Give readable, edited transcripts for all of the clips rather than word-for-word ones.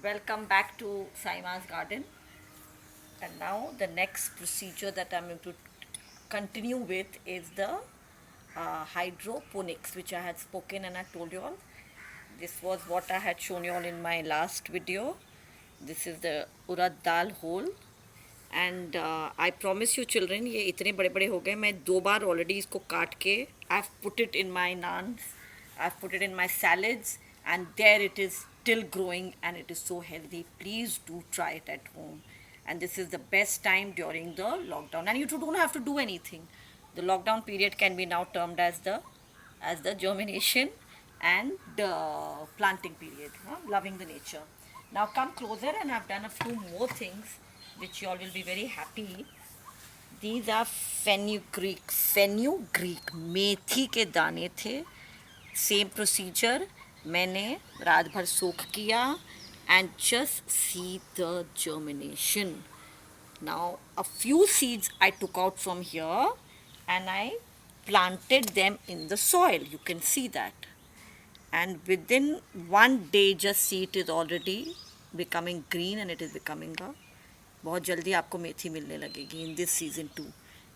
Welcome back to Saima's garden. And now the next procedure that I'm going to continue with is the hydroponics, which I had spoken and I told you all. This was what I had shown you all in my last video. This is the urad dal hole. And I promise you children, ये इतने बड़े बड़े हो गए, मैं 2 बार already इसको काट के I have put it in my naans, I have put it in my salads, and there it is still growing and it is so healthy. Please do try it at home, and this is the best time during the lockdown, and you don't have to do anything. The lockdown period can be now termed as the germination and planting period, loving the nature. Now come closer, and I've done a few more things which you all will be very happy. These are fenugreek मेथी के दाने थे. Same procedure, मैंने रात भर सोख किया and just see the germination. Now a few seeds I took out from here and I planted them in the soil. You can see that. And within 1 day, just see, it is already becoming green and it is becoming a, बहुत जल्दी आपको मेथी मिलने लगेगी in this season 2.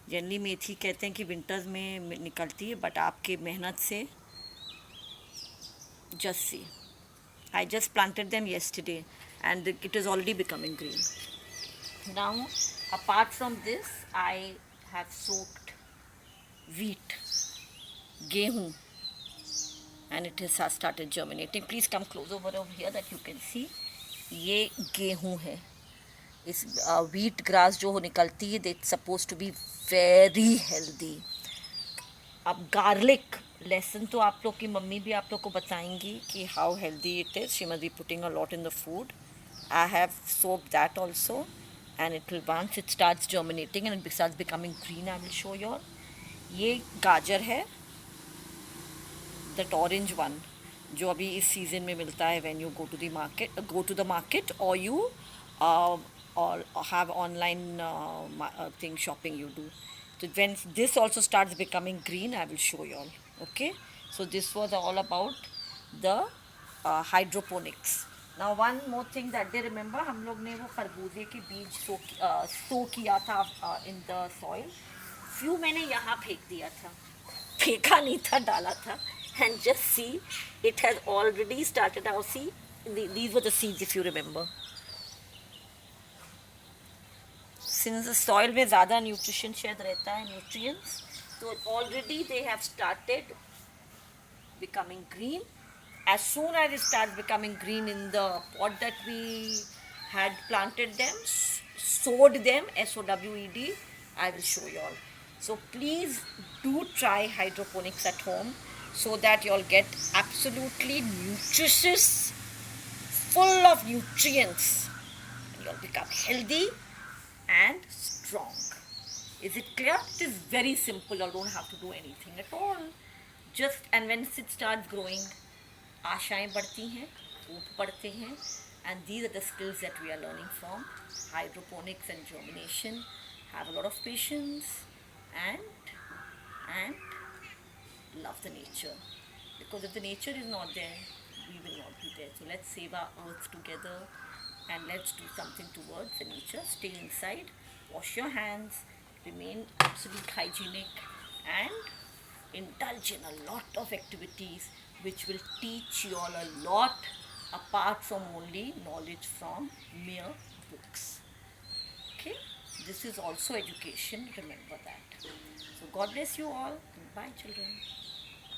Generally मेथी कहते हैं कि winters में निकलती है, बट आपके मेहनत से just see, I just planted them yesterday and it is already becoming green. Now apart from this, I have soaked wheat, gehu, and it has started germinating. Please come close over here that you can see. ये गेहूँ है. इस wheat grass जो निकलती है, it's supposed to be very healthy. अब garlic lesson तो आप लोग की मम्मी भी आप लोग को बताएंगी कि how healthy it is. She must be putting a lot in the food. I have soaked that also and it will once it starts germinating and it starts becoming green, I will show you all. ये गाजर है, that orange one, जो अभी इस season में मिलता है when you go to the market और यू और have online thing shopping you do. So when this also starts becoming green, I will show you all. Okay, so this was all about the hydroponics. Now one more thing that they remember, हम लोग ने वो खरबूजे के बीज सो किया था in the soil. Few मैंने यहाँ फेंक दिया था, फेंका नहीं था, डाला था. And just see, it has already started. Now see, these were the seeds, if you remember. Since the soil में ज़्यादा न्यूट्रिशन शायद रहता है, न्यूट्रिएंट्स, तो already they have started becoming green. As soon as it starts becoming green in the pot that we had planted them, sowed them, SOWED, I will show you all. So please do try hydroponics at home so that you all get absolutely nutritious, full of nutrients, and you all become healthy and strong. Is it clear? It is very simple. You don't have to do anything at all. Just, and when it starts growing, आशाएं बढ़ती हैं, hope बढ़ते हैं, and these are the skills that we are learning from hydroponics and germination. Have a lot of patience and love the nature, because if the nature is not there, we will not be there. So let's save our earth together. And let's do something towards the nature. Stay inside, wash your hands, remain absolutely hygienic, and indulge in a lot of activities which will teach you all a lot apart from only knowledge from mere books. Okay? This is also education, remember that. So God bless you all. Bye children.